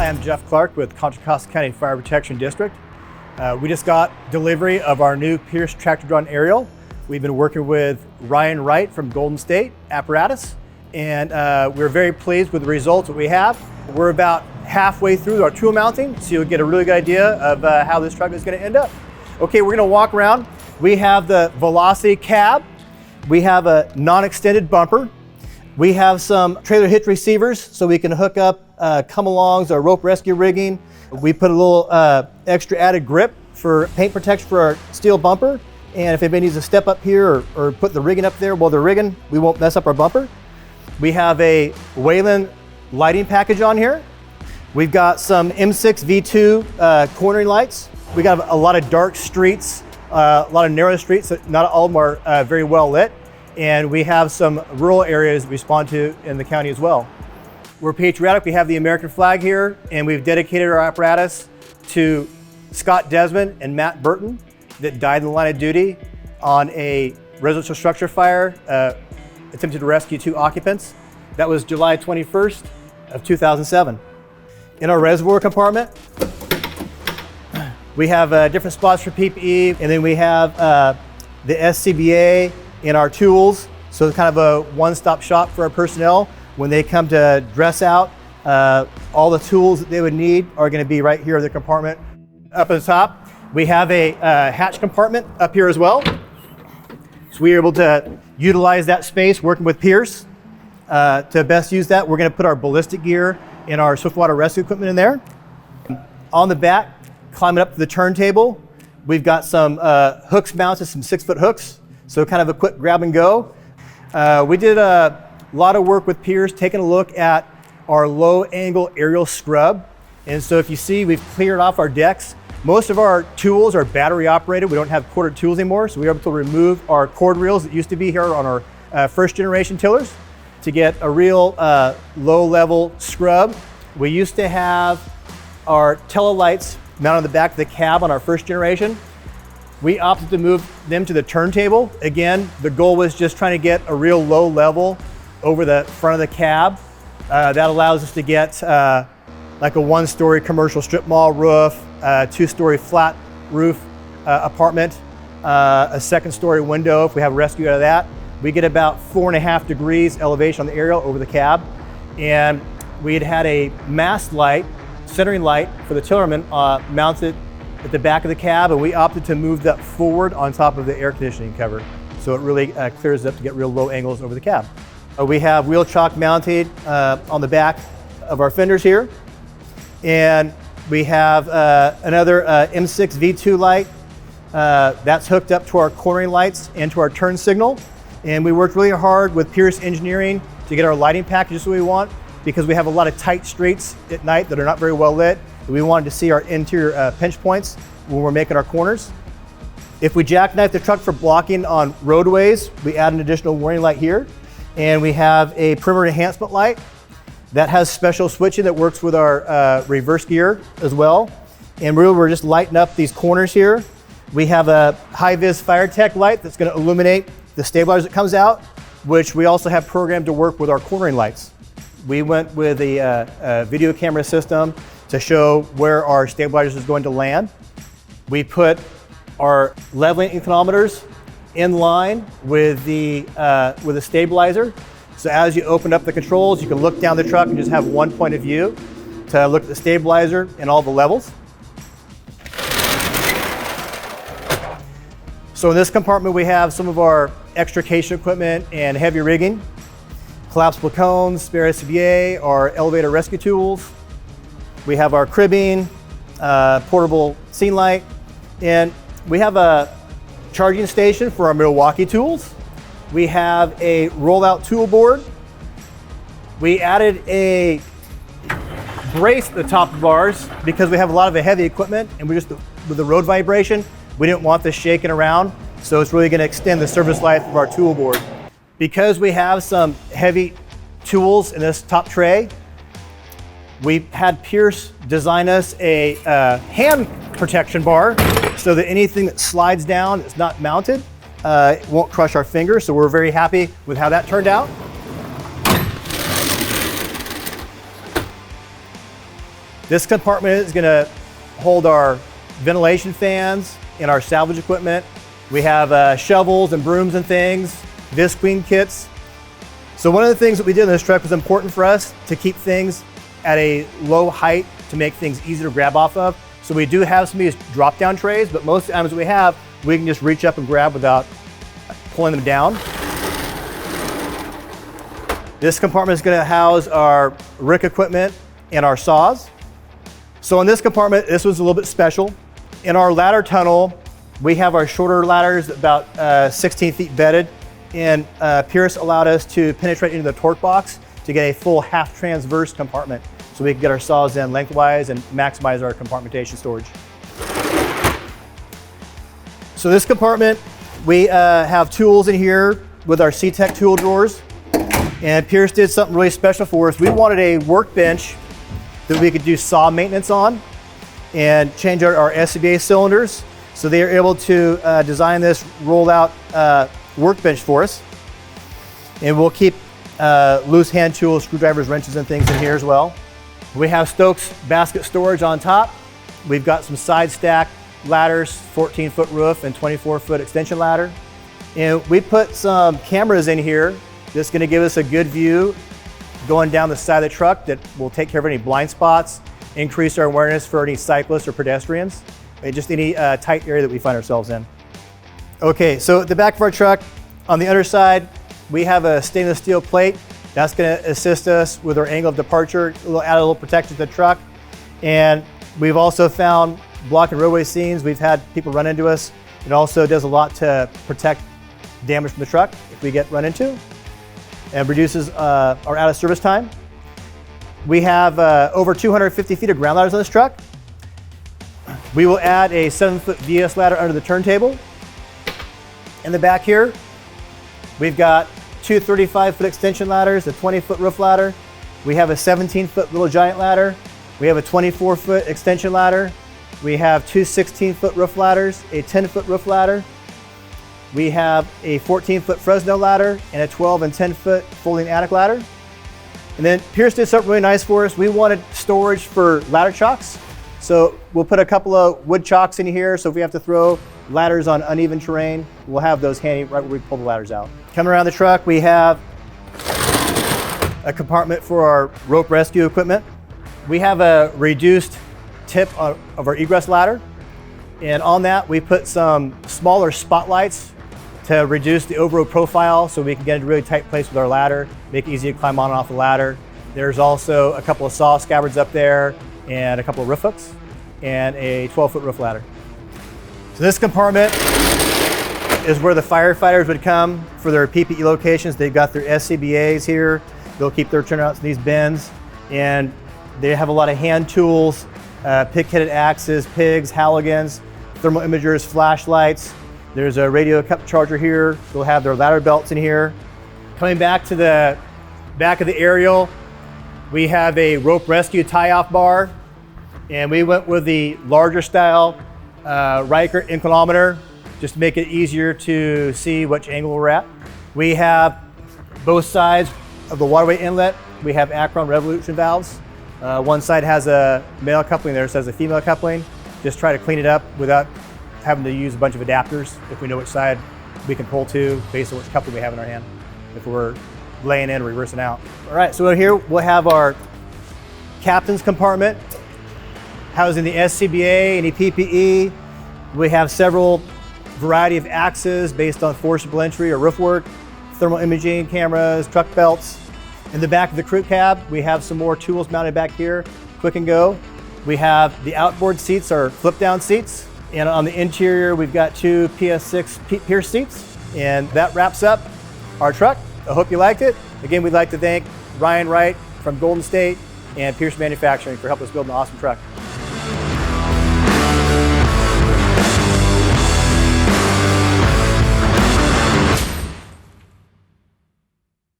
Hi, I'm Jeff Clark with Contra Costa County Fire Protection District. We just got delivery of our new Pierce tractor drawn aerial. We've been working with Ryan Wright from Golden State Apparatus, and we're very pleased with the results that we have. We're about halfway through our tool mounting, so you'll get a really good idea of how this truck is going to end up. Okay, we're going to walk around. We have the Velocity cab. We have a non-extended bumper. We have some trailer hitch receivers so we can hook up come-alongs or rope rescue rigging. We put a little extra added grip for paint protection for our steel bumper. And if anybody needs to step up here or put the rigging up there while they're rigging, we won't mess up our bumper. We have a Wayland lighting package on here. We've got some M6 V2 cornering lights. We got a lot of dark streets, a lot of narrow streets that not all of them are very well lit. And we have some rural areas we respond to in the county as well. We're patriotic. We have the American flag here, and we've dedicated our apparatus to Scott Desmond and Matt Burton that died in the line of duty on a residential structure fire, attempted to rescue 2 occupants. That was July 21st of 2007. In our reservoir compartment, we have different spots for PPE, and then we have the SCBA in our tools. So it's kind of a one-stop shop for our personnel. When they come to dress out, all the tools that they would need are going to be right here in the compartment. Up at the top, we have a hatch compartment up here as well. So we are able to utilize that space working with Pierce. To best use that, we're going to put our ballistic gear and our swiftwater rescue equipment in there. On the back, climbing up to the turntable, we've got some hooks mounted, some 6-foot hooks. So kind of a quick grab and go. We did a lot of work with Pierce, taking a look at our low angle aerial scrub. And so if you see, we've cleared off our decks. Most of our tools are battery operated. We don't have corded tools anymore. So we were able to remove our cord reels that used to be here on our first generation tillers to get a real low level scrub. We used to have our telelights mounted on the back of the cab on our first generation. We opted to move them to the turntable. Again, the goal was just trying to get a real low level over the front of the cab. That allows us to get like a 1-story commercial strip mall roof, 2-story flat roof apartment, a 2nd-story window if we have a rescue out of that. We get about 4.5 degrees elevation on the aerial over the cab. And we had a mast light, centering light for the tillerman mounted at the back of the cab, and we opted to move that forward on top of the air conditioning cover. So it really clears it up to get real low angles over the cab. We have wheel chock mounted on the back of our fenders here. And we have another M6 V2 light that's hooked up to our cornering lights and to our turn signal. And we worked really hard with Pierce Engineering to get our lighting packages that we want, because we have a lot of tight streets at night that are not very well lit. We wanted to see our interior pinch points when we're making our corners. If we jackknife the truck for blocking on roadways, we add an additional warning light here. And we have a perimeter enhancement light that has special switching that works with our reverse gear as well. And really, we're just lighting up these corners here. We have a high-vis fire tech light that's going to illuminate the stabilizer that comes out, which we also have programmed to work with our cornering lights. We went with a video camera system to show where our stabilizer is going to land. We put our leveling inclinometers in line with the stabilizer. So as you open up the controls, you can look down the truck and just have one point of view to look at the stabilizer and all the levels. So in this compartment, we have some of our extrication equipment and heavy rigging, collapsible cones, spare SCBA, our elevator rescue tools. We have our cribbing, portable scene light, and we have a charging station for our Milwaukee tools. We have a rollout tool board. We added a brace at the top of ours because we have a lot of the heavy equipment, and with the road vibration, we didn't want this shaking around. So it's really going to extend the service life of our tool board. Because we have some heavy tools in this top tray, we had Pierce design us a hand protection bar so that anything that slides down that's not mounted won't crush our fingers. So we're very happy with how that turned out. This compartment is going to hold our ventilation fans and our salvage equipment. We have shovels and brooms and things, visqueen kits. So one of the things that we did in this truck was important for us to keep things at a low height to make things easier to grab off of. So we do have some of these drop down trays, but most of the items that we have, we can just reach up and grab without pulling them down. This compartment is going to house our rick equipment and our saws. So in this compartment, this was a little bit special. In our ladder tunnel, we have our shorter ladders about 16 feet bedded, and Pierce allowed us to penetrate into the torque box to get a full half transverse compartment so we can get our saws in lengthwise and maximize our compartmentation storage. So this compartment, we have tools in here with our C-Tech tool drawers, and Pierce did something really special for us. We wanted a workbench that we could do saw maintenance on and change our SCBA cylinders. So they are able to design this rolled out workbench for us. And we'll keep loose hand tools, screwdrivers, wrenches, and things in here as well. We have Stokes basket storage on top. We've got some side stack ladders, 14-foot roof and 24-foot extension ladder. And we put some cameras in here that's going to give us a good view going down the side of the truck that will take care of any blind spots, increase our awareness for any cyclists or pedestrians, and just any tight area that we find ourselves in. Okay, so at the back of our truck, on the underside, we have a stainless steel plate. That's going to assist us with our angle of departure, add a little protection to the truck. And we've also found block and roadway scenes. We've had people run into us. It also does a lot to protect damage from the truck if we get run into, and reduces our out of service time. We have over 250 feet of ground ladders on this truck. We will add a 7-foot VS ladder under the turntable. In the back here, we've got two 35-foot extension ladders, a 20-foot roof ladder. We have a 17-foot little giant ladder. We have a 24-foot extension ladder. We have two 16-foot roof ladders, a 10-foot roof ladder. We have a 14-foot Fresno ladder and a 12 and 10-foot folding attic ladder. And then Pierce did something really nice for us. We wanted storage for ladder chocks. So we'll put a couple of wood chocks in here, so if we have to throw ladders on uneven terrain, we'll have those handy right where we pull the ladders out. Coming around the truck, we have a compartment for our rope rescue equipment. We have a reduced tip of our egress ladder, and on that we put some smaller spotlights to reduce the overall profile so we can get into a really tight place with our ladder, make it easy to climb on and off the ladder. There's also a couple of saw scabbards up there and a couple of roof hooks and a 12-foot roof ladder. So this compartment is where the firefighters would come for their PPE locations. They've got their SCBAs here. They'll keep their turnouts in these bins, and they have a lot of hand tools, pick-headed axes, pigs, haligans, thermal imagers, flashlights. There's a radio cup charger here. They'll have their ladder belts in here. Coming back to the back of the aerial, we have a rope rescue tie-off bar, and we went with the larger style Riker inclinometer just to make it easier to see which angle we're at. We have both sides of the waterway inlet. We have Acron revolution valves. One side has a male coupling, there says a female coupling. Just try to clean it up without having to use a bunch of adapters if we know which side we can pull to based on which coupling we have in our hand, if we're laying in or reversing out. All right, so here we'll have our captain's compartment housing the SCBA, any PPE. We have several variety of axes based on forcible entry or roof work, thermal imaging cameras, truck belts. In the back of the crew cab, we have some more tools mounted back here, quick and go. We have the outboard seats, or flip down seats. And on the interior, we've got two PS6 Pierce seats. And that wraps up our truck. I hope you liked it. Again, we'd like to thank Ryan Wright from Golden State and Pierce Manufacturing for helping us build an awesome truck.